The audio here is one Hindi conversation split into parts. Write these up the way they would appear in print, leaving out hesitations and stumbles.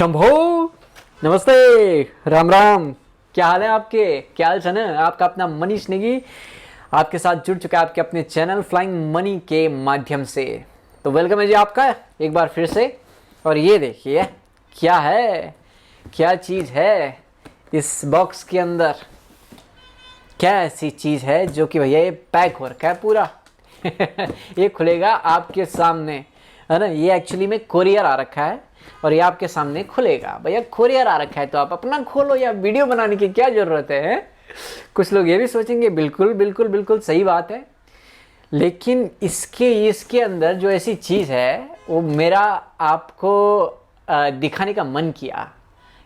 शंभो। नमस्ते, राम राम। क्या हाल है आपके? क्या हाल है? आपका अपना मनीष नेगी आपके साथ जुड़ चुका है आपके अपने चैनल फ्लाइंग मनी के माध्यम से। तो वेलकम है जी आपका एक बार फिर से। और ये देखिए क्या है, क्या चीज़ है इस बॉक्स के अंदर। क्या ऐसी चीज़ है जो कि भैया ये पैक हो रखा है पूरा। ये खुलेगा आपके सामने, है ना। ये एक्चुअली में कोरियर आ रखा है और ये आपके सामने खुलेगा। भैया कोरियर आ रखा है तो आप अपना खोलो, या वीडियो बनाने की क्या ज़रूरत है? कुछ लोग ये भी सोचेंगे, बिल्कुल बिल्कुल बिल्कुल सही बात है। लेकिन इसके अंदर जो ऐसी चीज़ है वो मेरा आपको दिखाने का मन किया,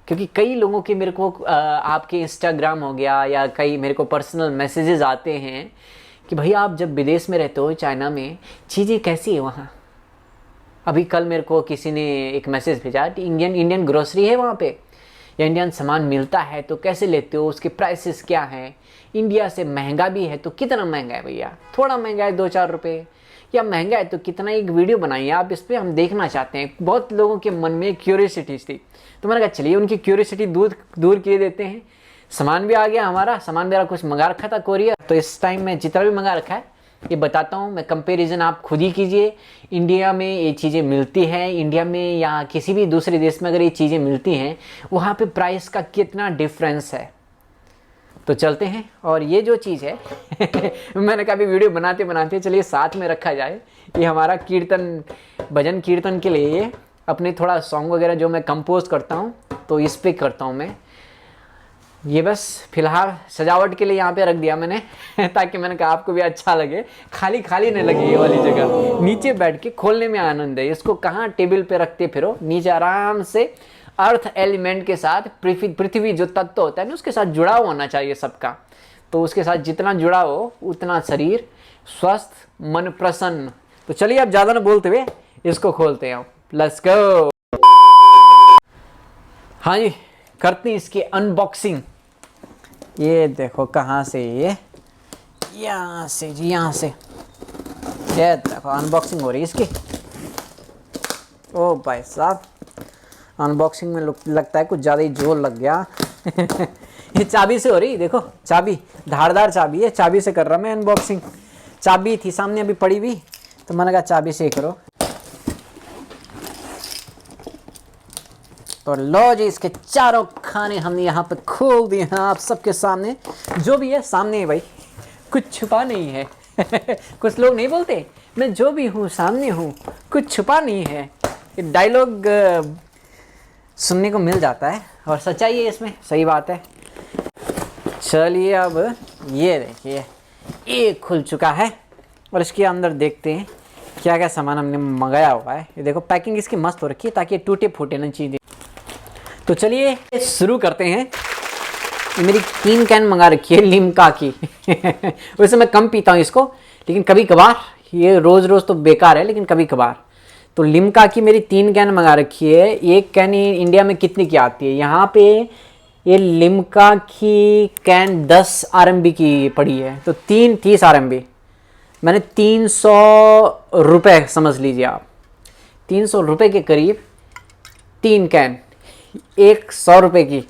क्योंकि कई लोगों के मेरे को आपके इंस्टाग्राम हो गया या कई मेरे को पर्सनल मैसेजेस आते हैं कि भैया आप जब विदेश में रहते हो, चाइना में, चीज़ें कैसी है वहाँ। अभी कल मेरे को किसी ने एक मैसेज भेजा कि इंडियन ग्रोसरी है वहाँ पे, या इंडियन सामान मिलता है तो कैसे लेते हो, उसके प्राइसेस क्या हैं, इंडिया से महंगा भी है तो कितना महंगा है भैया, थोड़ा महंगा है 2-4 रुपये, या महंगा है तो कितना। एक वीडियो बनाइए आप इस पर, हम देखना चाहते हैं। बहुत लोगों के मन में क्यूरियोसिटी थी, तो मैंने कहा चलिए उनकी क्यूरियोसिटी दूर किए देते हैं। सामान भी आ गया हमारा, सामान मेरा कुछ मंगा रखा था कोरियर, तो इस टाइम में जितना भी मंगा रखा है ये बताता हूँ मैं। कंपैरिजन आप खुद ही कीजिए। इंडिया में ये चीज़ें मिलती हैं, इंडिया में या किसी भी दूसरे देश में अगर ये चीज़ें मिलती हैं, वहाँ पे प्राइस का कितना डिफरेंस है। तो चलते हैं। और ये जो चीज़ है मैंने कहा वीडियो बनाते बनाते चलिए साथ में रखा जाए। ये हमारा कीर्तन, भजन कीर्तन के लिए अपने थोड़ा सॉन्ग वगैरह जो मैं कंपोज करता हूँ तो इस पर करता हूँ मैं। ये बस फिलहाल सजावट के लिए यहाँ पे रख दिया मैंने ताकि मैंने कहा आपको भी अच्छा लगे, खाली खाली नहीं लगे ये वाली जगह। नीचे बैठ के खोलने में आनंद है। इसको कहाँ टेबल पे रखते फिरो, नीचे आराम से अर्थ एलिमेंट के साथ, पृथ्वी जो तत्व होता है ना उसके साथ जुड़ा हुआ होना चाहिए सबका। तो उसके साथ जितना जुड़ा हो उतना शरीर स्वस्थ, मन प्रसन्न। तो चलिए अब ज़्यादा ना बोलते हुए इसको खोलते हैं। Let's go. हाँ जी, करते हैं इसकी अनबॉक्सिंग। ये देखो कहाँ से, ये यहाँ से जी, यहाँ से ये देखो अनबॉक्सिंग हो रही है इसकी। ओ भाई साहब, अनबॉक्सिंग में लगता है कुछ ज़्यादा ही जोर लग गया। ये चाबी से हो रही, देखो चाबी, धारदार चाबी है, चाबी से कर रहा मैं अनबॉक्सिंग। चाबी थी सामने अभी पड़ी हुई, तो मैंने कहा चाबी से ही करो। तो लो जी, इसके चारों खाने हमने यहाँ पे खोल दिए हैं आप सबके सामने। जो भी है सामने है भाई, कुछ छुपा नहीं है। कुछ लोग नहीं बोलते मैं जो भी हूँ सामने हूँ, कुछ छुपा नहीं है। ये डायलॉग सुनने को मिल जाता है और सच्चाई है इसमें, सही बात है। चलिए अब ये देखिए, ये खुल चुका है और इसके अंदर देखते हैं क्या क्या सामान हमने मंगाया हुआ है। ये देखो पैकिंग इसकी मस्त हो रखी है ताकि टूटे फूटे ना चीज़ें। तो चलिए शुरू करते हैं। मेरी 3 कैन मंगा रखी है लिम्का की। वैसे मैं कम पीता हूँ इसको, लेकिन कभी कभार, ये रोज़ रोज़ तो बेकार है लेकिन कभी कभार। तो लिम्का की मेरी 3 कैन मंगा रखी है। एक कैन इंडिया में कितने की आती है? यहाँ पे ये लिम्का की कैन 10 RMB की पड़ी है, तो 30 RMB मैंने 300 रुपये समझ लीजिए आप। 300 रुपये के करीब 3 कैन, 100 रुपये की।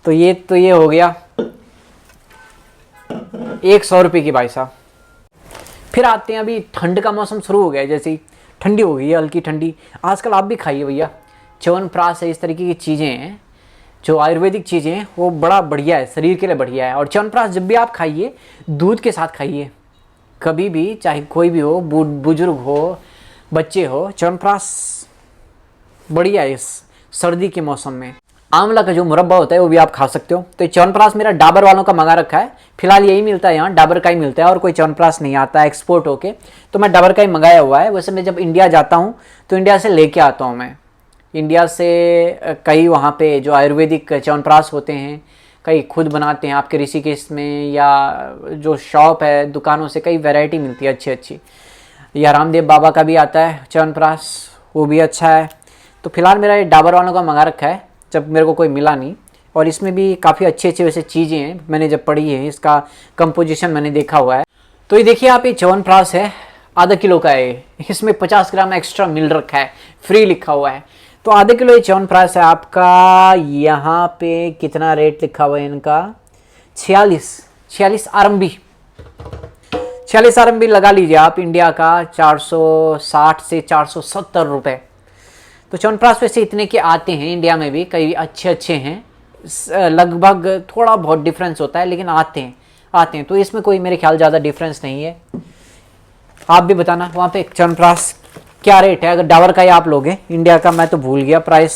तो ये हो गया 100 रुपये की भाई साहब। फिर आते हैं, अभी ठंड का मौसम शुरू हो गया है, जैसे ही ठंडी हो गई है, हल्की ठंडी। आजकल आप भी खाइए भैया, च्यवनप्राश है, इस तरीके की चीज़ें हैं जो आयुर्वेदिक चीज़ें हैं, वो बड़ा बढ़िया है, शरीर के लिए बढ़िया है। और च्यवनप्राश जब भी आप खाइए दूध के साथ खाइए, कभी भी, चाहे कोई भी हो, बुजुर्ग हो, बच्चे हो, च्यवनप्राश बढ़िया है इस सर्दी के मौसम में। आंवला का जो मुरब्बा होता है वो भी आप खा सकते हो। तो च्यवनप्राश मेरा डाबर वालों का मंगा रखा है, फिलहाल यही मिलता है यहाँ, डाबर का ही मिलता है और कोई च्यवनप्राश नहीं आता है एक्सपोर्ट होके। तो मैं डाबर का ही मंगाया हुआ है। वैसे मैं जब इंडिया जाता हूँ तो इंडिया से लेके आता हूँ मैं। इंडिया से कई वहाँ पे जो आयुर्वेदिक च्यवनप्राश होते हैं, कई खुद बनाते हैं आपके ऋषिकेश में, या जो शॉप है दुकानों से कई वैरायटी मिलती है अच्छी अच्छी। या रामदेव बाबा का भी आता है च्यवनप्राश, वो भी अच्छा है। तो फिलहाल मेरा ये डाबर वालों का मंगा रखा है, जब मेरे को कोई मिला नहीं। और इसमें भी काफ़ी अच्छी अच्छी वैसे चीज़ें हैं, मैंने जब पढ़ी है, इसका कंपोजिशन मैंने देखा हुआ है। तो ये देखिए आप, ये च्यवनप्राश है, आधा किलो का है। इसमें 50 ग्राम एक्स्ट्रा मिल रखा है, फ्री लिखा हुआ है। तो तो आधे किलो ये च्यवनप्राश है आपका, यहाँ पे कितना रेट लिखा हुआ है इनका, 46 आरएमबी, 46 आरएमबी लगा लीजिए आप, इंडिया का 460 से 470 रुपए। तो च्यवनप्राश वैसे इतने के आते हैं इंडिया में भी, कई अच्छे हैं, लगभग थोड़ा बहुत डिफरेंस होता है लेकिन आते हैं। तो इसमें कोई मेरे ख्याल ज़्यादा डिफरेंस नहीं है। आप भी बताना वहाँ पे च्यवनप्राश क्या रेट है, अगर डाबर का ही आप लोगे। इंडिया का मैं तो भूल गया प्राइस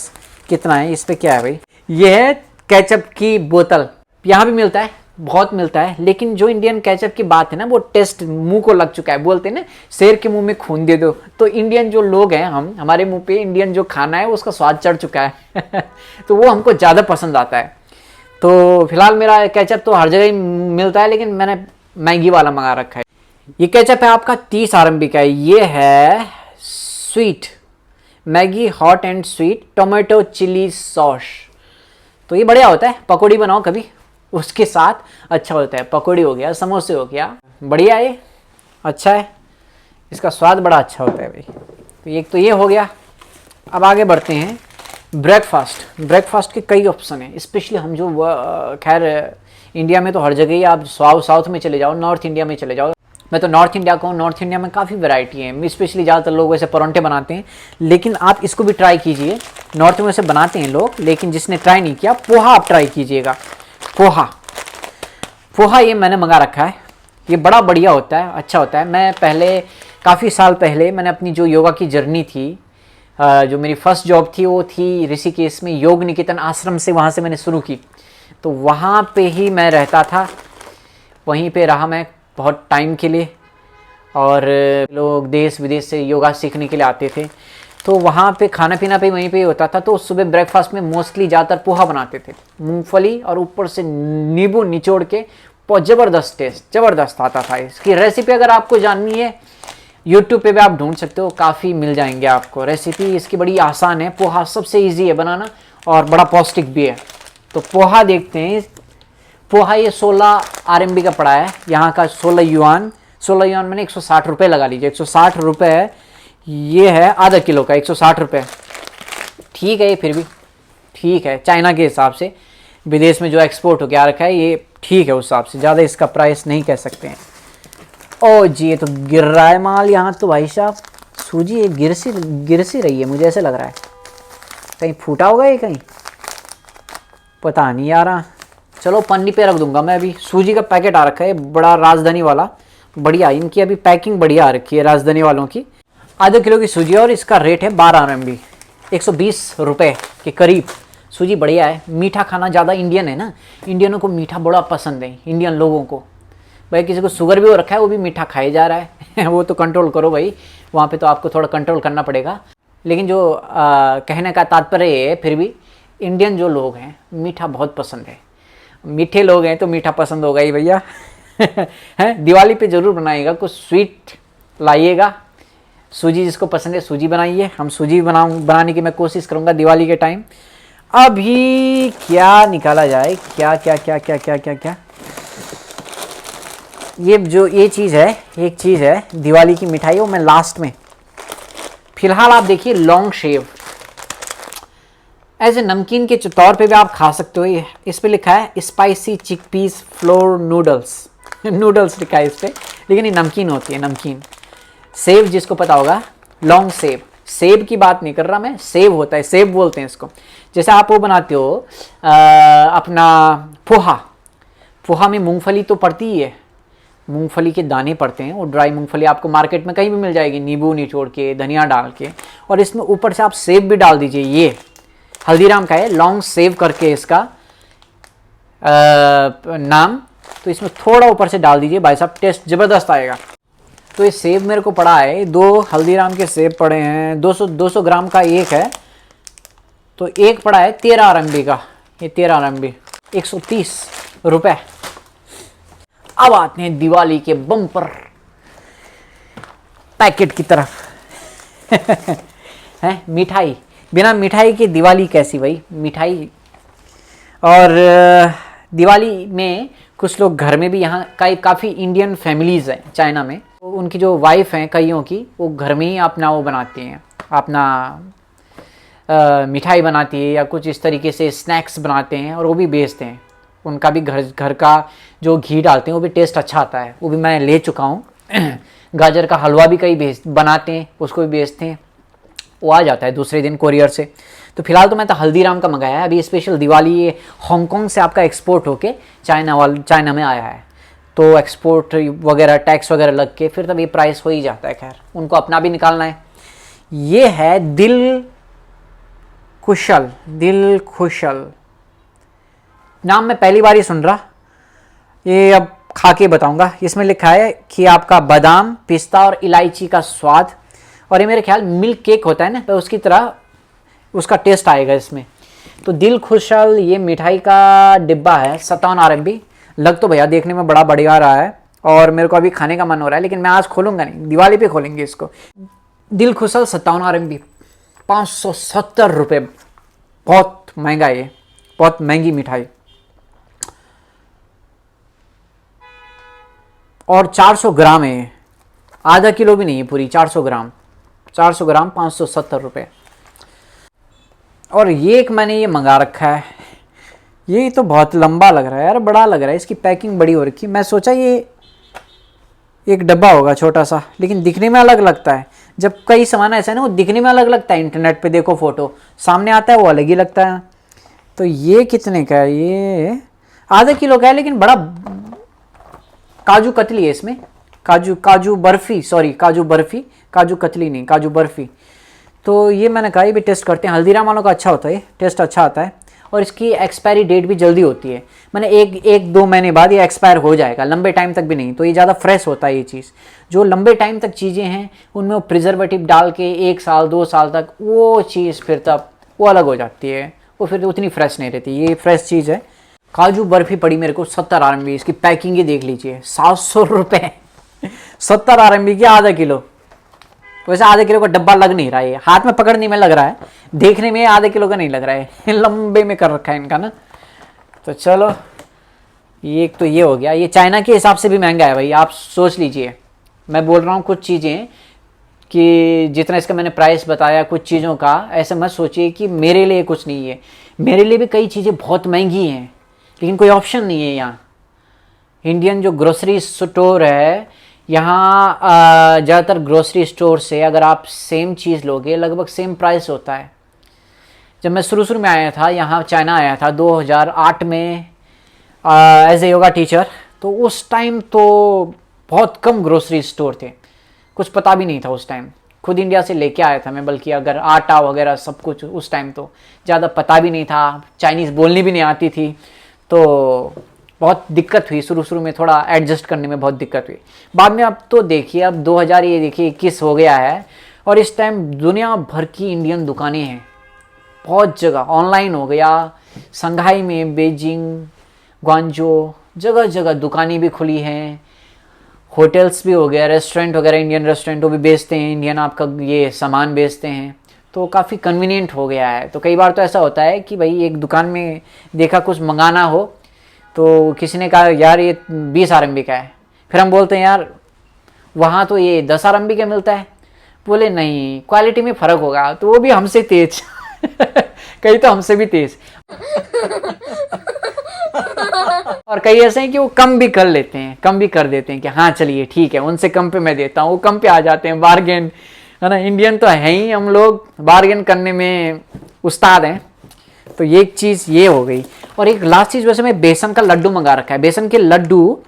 कितना है, इस पे क्या है भाई। ये है केचप की बोतल, यहाँ भी मिलता है, बहुत मिलता है, लेकिन जो इंडियन केचप की बात है ना, वो टेस्ट मुंह को लग चुका है। बोलते हैं ना शेर के मुंह में खून दे दो, तो इंडियन जो लोग हैं हमारे मुंह पे इंडियन जो खाना है उसका स्वाद चढ़ चुका है तो वो हमको ज़्यादा पसंद आता है। तो फिलहाल मेरा केचप तो हर जगह ही मिलता है, लेकिन मैंने मैगी वाला मंगा रखा है। ये केचप है आपका 30 आरएमबी का है। ये है sweet Maggi hot and sweet tomato chilli sauce. तो ये बढ़िया होता है, पकौड़ी बनाओ कभी उसके साथ, अच्छा होता है। पकौड़ी हो गया, समोसे हो गया, बढ़िया है, अच्छा है, इसका स्वाद बड़ा अच्छा होता है भाई। तो एक तो ये हो गया। अब आगे बढ़ते हैं ब्रेकफास्ट के कई ऑप्शन हैं, स्पेशली हम जो खैर इंडिया में तो हर जगह ही, आप साउथ में चले जाओ, नॉर्थ इंडिया में चले जाओ। मैं तो नॉर्थ इंडिया का हूँ, नॉर्थ इंडिया में काफ़ी वैरायटी है, स्पेशली ज़्यादातर लोग वैसे परोंठे बनाते हैं, लेकिन आप इसको भी ट्राई कीजिए। नॉर्थ में वैसे बनाते हैं लोग, लेकिन जिसने ट्राई नहीं किया, पोहा आप ट्राई कीजिएगा। पोहा ये मैंने मंगा रखा है, ये बड़ा बढ़िया होता है, अच्छा होता है। मैं पहले काफ़ी साल पहले मैंने अपनी जो योगा की जर्नी थी, जो मेरी फर्स्ट जॉब थी वो थी ऋषिकेश में योग निकेतन आश्रम से, वहाँ से मैंने शुरू की। तो वहाँ पे ही मैं रहता था, वहीं पे रहा मैं बहुत टाइम के लिए, और लोग देश विदेश से योगा सीखने के लिए आते थे। तो वहाँ पे खाना पीना भी वहीं पे ही होता था। तो सुबह ब्रेकफास्ट में मोस्टली ज़्यादातर पोहा बनाते थे, मूंगफली और ऊपर से नींबू निचोड़ के, बहुत ज़बरदस्त टेस्ट, ज़बरदस्त आता था। इसकी रेसिपी अगर आपको जाननी है, यूट्यूब पे भी आप ढूंढ सकते हो, काफ़ी मिल जाएंगे आपको। रेसिपी इसकी बड़ी आसान है, पोहा सबसे ईजी है बनाना और बड़ा पौष्टिक भी है। तो पोहा देखते हैं। पोहा ये 16 आरएमबी का पड़ा है, यहाँ का 16 युआन मैंने 160 रुपये लगा लीजिए, 160 रुपये है। ये है आधा किलो का, 160 रुपये, ठीक है, ये फिर भी ठीक है चाइना के हिसाब से, विदेश में जो एक्सपोर्ट हो गया रखा है ये ठीक है, उस हिसाब से ज़्यादा इसका प्राइस नहीं कह सकते हैं। ओ जी, ये तो गिर रहा है माल यहाँ तो भाई साहब, सूजी ये गिर सी रही है, मुझे ऐसे लग रहा है कहीं फूटा होगा ये, कहीं पता नहीं यार। चलो पन्नी पे रख दूंगा मैं। अभी सूजी का पैकेट आ रखा है बड़ा, राजधानी वाला, बढ़िया, इनकी अभी पैकिंग बढ़िया आ रखी है राजधानी वालों की। आधा किलो की सूजी और इसका रेट है 12 आरएमबी, 120 रुपये के करीब। सूजी बढ़िया है, मीठा खाना ज़्यादा इंडियन है ना, इंडियनों को मीठा बड़ा पसंद है, इंडियन लोगों को। भाई किसी को शुगर भी हो रखा है, वो भी मीठा खाया जा रहा है वो तो कंट्रोल करो भाई, वहाँ पे तो आपको थोड़ा कंट्रोल करना पड़ेगा। लेकिन जो कहने का तात्पर्य है, फिर भी इंडियन जो लोग हैं मीठा बहुत पसंद है, मीठे लोग हैं तो मीठा पसंद होगा ही भैया हैं। दिवाली पे ज़रूर बनाइएगा, कुछ स्वीट लाइएगा। सूजी जिसको पसंद है सूजी बनाइए, हम सूजी बनाने की मैं कोशिश करूँगा दिवाली के टाइम। अभी क्या निकाला जाए, क्या क्या क्या क्या क्या क्या क्या ये चीज़ है, एक चीज़ है दिवाली की मिठाई, वो मैं लास्ट में। फिलहाल आप देखिए लॉन्ग शेव, एज ए नमकीन के तौर पे भी आप खा सकते हो। ये इस पे लिखा है spicy chickpeas floor noodles noodles लिखा है इस पे, लेकिन ये नमकीन होती है, नमकीन। सेव जिसको पता होगा, लॉन्ग सेव, सेब की बात नहीं कर रहा मैं, सेब होता है, सेब बोलते हैं इसको। जैसे आप वो बनाते हो अपना पोहा में मूंगफली तो पड़ती ही है, मूंगफली के दाने पड़ते हैं, वो ड्राई मूंगफली आपको मार्केट में कहीं भी मिल जाएगी, नींबू निचोड़ के, धनिया डाल के, और इसमें ऊपर से आप सेब भी डाल दीजिए। ये हल्दीराम का है, लॉन्ग सेव करके इसका नाम। तो इसमें थोड़ा ऊपर से डाल दीजिए भाई साहब, टेस्ट ज़बरदस्त आएगा। तो ये सेब मेरे को पड़ा है, 2 हल्दीराम के सेब पड़े हैं, 200 ग्राम का एक है, तो एक पड़ा है 13 आरएमबी का, ये 13 आरएमबी 130 रुपये। अब आते हैं दिवाली के बम्पर पैकेट की तरफ है मिठाई, बिना मिठाई की दिवाली कैसी भाई, मिठाई। और दिवाली में कुछ लोग घर में भी, यहाँ काफ़ी इंडियन फैमिलीज़ हैं चाइना में, उनकी जो वाइफ हैं कईयों की, वो घर में ही अपना वो बनाती हैं, अपना मिठाई बनाती है या कुछ इस तरीके से स्नैक्स बनाते हैं और वो भी बेचते हैं। उनका भी घर का जो घी डालते हैं वो भी टेस्ट अच्छा आता है, वो भी मैं ले चुका हूँ। गाजर का हलवा भी कई बनाते हैं, उसको भी बेचते हैं, वो आ जाता है दूसरे दिन कोरियर से। तो फिलहाल तो मैं तो हल्दीराम का मंगाया है, अभी स्पेशल दिवाली ये हांगकांग से आपका एक्सपोर्ट होके चाइना में आया है, तो एक्सपोर्ट वगैरह टैक्स वगैरह लग के फिर तब ये प्राइस हो ही जाता है। खैर उनको अपना भी निकालना है। ये है दिल खुशल, नाम मैं पहली बार ही सुन रहा, ये अब खा के बताऊंगा। इसमें लिखा है कि आपका बादाम, पिस्ता और इलायची का स्वाद, और ये मेरे ख्याल मिल्क केक होता है ना, तो उसकी तरह उसका टेस्ट आएगा इसमें। तो दिल खुशल ये मिठाई का डिब्बा है, 57 RMB। लग तो भैया देखने में बड़ा बढ़िया रहा है और मेरे को अभी खाने का मन हो रहा है, लेकिन मैं आज खोलूंगा नहीं, दिवाली पे खोलेंगे इसको। दिल खुशल 57 RMB, 570 रुपये, बहुत महंगा है ये, बहुत महंगी मिठाई। और 400 ग्राम है, आधा किलो भी नहीं है, पूरी 400 ग्राम 570 रुपये। और ये एक मैंने ये मंगा रखा है, ये तो बहुत लंबा लग रहा है यार, बड़ा लग रहा है, इसकी पैकिंग बड़ी हो रखी। मैं सोचा ये एक डब्बा होगा छोटा सा, लेकिन दिखने में अलग लगता है। जब कई सामान ऐसा है ना, वो दिखने में अलग लगता है, इंटरनेट पे देखो फोटो, सामने आता है वो अलग ही लगता है। तो ये कितने का है? ये आधा किलो का है, लेकिन बड़ा काजू कतली है इसमें, काजू बर्फी, सॉरी काजू बर्फी, काजू कतली नहीं, काजू बर्फी। तो ये मैंने कहा ये भी टेस्ट करते हैं, हल्दीराम वालों का अच्छा होता है, टेस्ट अच्छा आता है। और इसकी एक्सपायरी डेट भी जल्दी होती है, मैंने एक दो महीने बाद ये एक्सपायर हो जाएगा, लंबे टाइम तक भी नहीं। तो ये ज़्यादा फ्रेश होता है ये चीज़। जो लंबे टाइम तक चीज़ें हैं उनमें वो प्रिजर्वेटिव डाल के 1 साल 2 साल तक वो चीज़ फिर तब वो अलग हो जाती है, वो फिर उतनी फ्रेश नहीं रहती। ये फ्रेश चीज़ है। काजू बर्फी पड़ी मेरे को 70 RMB, इसकी पैकिंग ही देख लीजिए, 700 रुपये 70 RMB की आधा किलो। वैसे आधे किलो का डब्बा लग नहीं रहा है, हाथ में पकड़ने में लग रहा है, देखने में आधे किलो का नहीं लग रहा है, लंबे में कर रखा है इनका ना। तो चलो ये एक तो ये हो गया। ये चाइना के हिसाब से भी महंगा है भाई, आप सोच लीजिए। मैं बोल रहा हूँ कुछ चीज़ें कि जितना इसका मैंने प्राइस बताया कुछ चीज़ों का, ऐसे मत सोचिए कि मेरे लिए कुछ नहीं है, मेरे लिए भी कई चीज़ें बहुत महंगी हैं, लेकिन कोई ऑप्शन नहीं है यहाँ। इंडियन जो ग्रोसरी स्टोर है यहाँ, ज़्यादातर ग्रोसरी स्टोर से अगर आप सेम चीज़ लोगे लगभग सेम प्राइस होता है। जब मैं शुरू में आया था यहाँ, चाइना आया था 2008 में एज ए योगा टीचर, तो उस टाइम तो बहुत कम ग्रोसरी स्टोर थे, कुछ पता भी नहीं था उस टाइम। खुद इंडिया से लेके आया था मैं, बल्कि अगर आटा वगैरह सब कुछ उस टाइम तो ज़्यादा पता भी नहीं था, चाइनीज़ बोलनी भी नहीं आती थी, तो बहुत दिक्कत हुई शुरू में, थोड़ा एडजस्ट करने में बहुत दिक्कत हुई। बाद में अब तो देखिए, अब 2000 ये देखिए 21 हो गया है और इस टाइम दुनिया भर की इंडियन दुकानें हैं, बहुत जगह ऑनलाइन हो गया। संघाई में, बेजिंग, ग्वांजो, जगह जगह दुकानें भी खुली हैं, होटल्स भी हो गया, रेस्टोरेंट वगैरह, इंडियन रेस्टोरेंट वो भी बेचते हैं, इंडियन आपका ये सामान बेचते हैं, तो काफ़ी कन्वीनियंट हो गया है। तो कई बार तो ऐसा होता है कि भाई एक दुकान में देखा कुछ मंगाना हो, तो किसी ने कहा यार ये 20 RMB का है, फिर हम बोलते हैं यार वहाँ तो ये 10 RMB का मिलता है, बोले नहीं क्वालिटी में फ़र्क होगा, तो वो भी हमसे तेज कई तो हमसे भी तेज और कई ऐसे हैं कि वो कम भी कर लेते हैं, कम भी कर देते हैं कि हाँ चलिए ठीक है उनसे कम पे मैं देता हूँ, वो कम पे आ जाते हैं, बार्गेन है ना। इंडियन तो है ही, हम लोग बार्गेन करने में उस्ताद हैं। तो ये एक चीज़ ये हो गई। और एक लास्ट चीज़, वैसे मैं बेसन का लड्डू मंगा रखा है। बेसन के लड्डू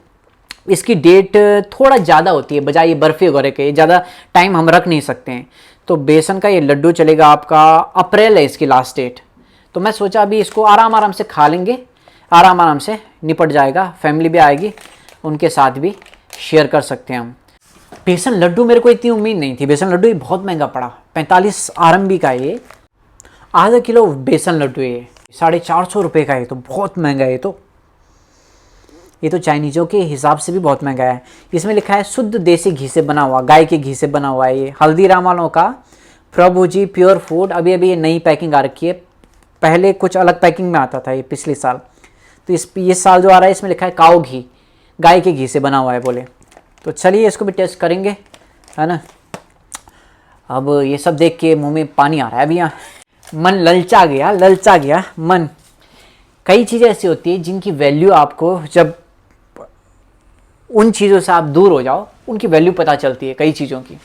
इसकी डेट थोड़ा ज़्यादा होती है बजाय ये बर्फ़ी वगैरह के, ज़्यादा टाइम हम रख नहीं सकते हैं। तो बेसन का ये लड्डू चलेगा आपका, अप्रैल है इसकी लास्ट डेट। तो मैं सोचा अभी इसको आराम से खा लेंगे, आराम से निपट जाएगा, फैमिली भी आएगी, उनके साथ भी शेयर कर सकते हैं हम। बेसन लड्डू मेरे को इतनी उम्मीद नहीं थी, बेसन लड्डू ये बहुत महंगा पड़ा, 45 RMB का ये आधा किलो बेसन लड्डू, ये 450 रुपये का है, तो बहुत महंगा है। ये तो चाइनीज़ों के हिसाब से भी बहुत महंगा है। इसमें लिखा है शुद्ध देसी घी से बना हुआ, गाय के घी से बना हुआ है। ये हल्दीराम वालों का प्रभु जी प्योर फूड, अभी ये नई पैकिंग आ रखी है, पहले कुछ अलग पैकिंग में आता था ये पिछले साल। तो ये साल जो आ रहा है इसमें लिखा है काऊ घी, गाय के घी से बना हुआ है बोले। तो चलिए इसको भी टेस्ट करेंगे, है ना। अब ये सब देख के मुंह में पानी आ रहा है अभी यहाँ। मन ललचा गया मन। कई चीज़ें ऐसी होती है जिनकी वैल्यू आपको, जब उन चीज़ों से आप दूर हो जाओ, उनकी वैल्यू पता चलती है कई चीज़ों की।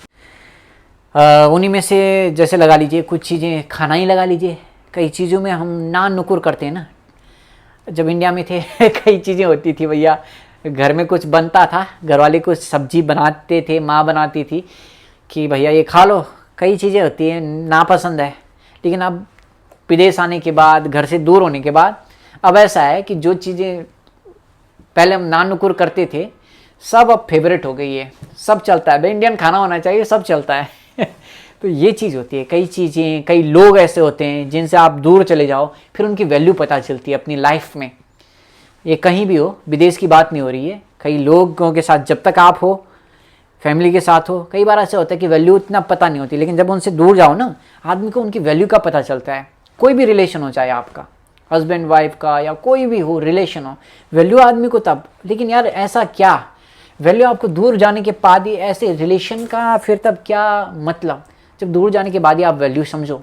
उन्हीं में से जैसे लगा लीजिए कुछ चीज़ें, खाना ही लगा लीजिए, कई चीज़ों में हम ना नुकुर करते हैं ना। जब इंडिया में थे कई चीज़ें होती थी भैया, घर में कुछ बनता था, घर वाले कुछ सब्जी बनाते थे, माँ बनाती थी कि भैया ये खा लो। कई चीज़ें होती हैं नापसंद है, लेकिन अब विदेश आने के बाद, घर से दूर होने के बाद, अब ऐसा है कि जो चीज़ें पहले हम ना नुकुर करते थे सब अब फेवरेट हो गई है, सब चलता है भाई, इंडियन खाना होना चाहिए, सब चलता है तो ये चीज़ होती है। कई चीज़ें, कई लोग ऐसे होते हैं जिनसे आप दूर चले जाओ, फिर उनकी वैल्यू पता चलती है अपनी लाइफ में। ये कहीं भी हो, विदेश की बात नहीं हो रही है, कई लोगों के साथ जब तक आप हो, फैमिली के साथ हो, कई बार ऐसा होता है कि वैल्यू इतना पता नहीं होती, लेकिन जब उनसे दूर जाओ ना, आदमी को उनकी वैल्यू का पता चलता है। कोई भी रिलेशन हो, चाहे आपका हस्बैंड वाइफ का या कोई भी हो रिलेशन हो, वैल्यू आदमी को तब। लेकिन यार ऐसा क्या वैल्यू आपको दूर जाने के बाद ही, ऐसे रिलेशन का फिर तब क्या मतलब, जब दूर जाने के बाद ही आप वैल्यू समझो।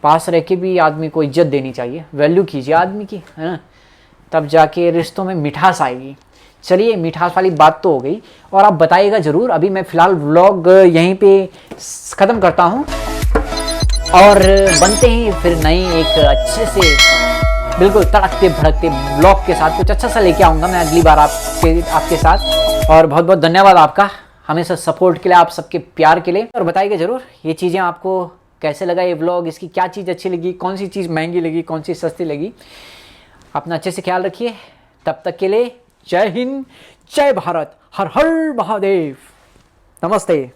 पास रह के भी आदमी को इज्जत देनी चाहिए, वैल्यू कीजिए आदमी की, है ना, तब जाके रिश्तों में मिठास आएगी। चलिए, मिठास वाली बात तो हो गई, और आप बताइएगा ज़रूर। अभी मैं फ़िलहाल व्लॉग यहीं पे ख़त्म करता हूँ, और बनते हैं फिर नए एक अच्छे से, बिल्कुल तड़कते भड़कते ब्लॉग के साथ। कुछ अच्छा सा लेके आऊँगा मैं अगली बार आपके साथ। और बहुत बहुत धन्यवाद आपका हमेशा सपोर्ट के लिए, आप सबके प्यार के लिए। और बताइएगा ज़रूर ये चीज़ें आपको कैसे लगा, ये व्लॉग, इसकी क्या चीज़ अच्छी लगी, कौन सी चीज़ महंगी लगी, कौन सी सस्ती लगी। अपना अच्छे से ख्याल रखिए, तब तक के लिए जय हिंद, जय भारत, हर हर महादेव, नमस्ते।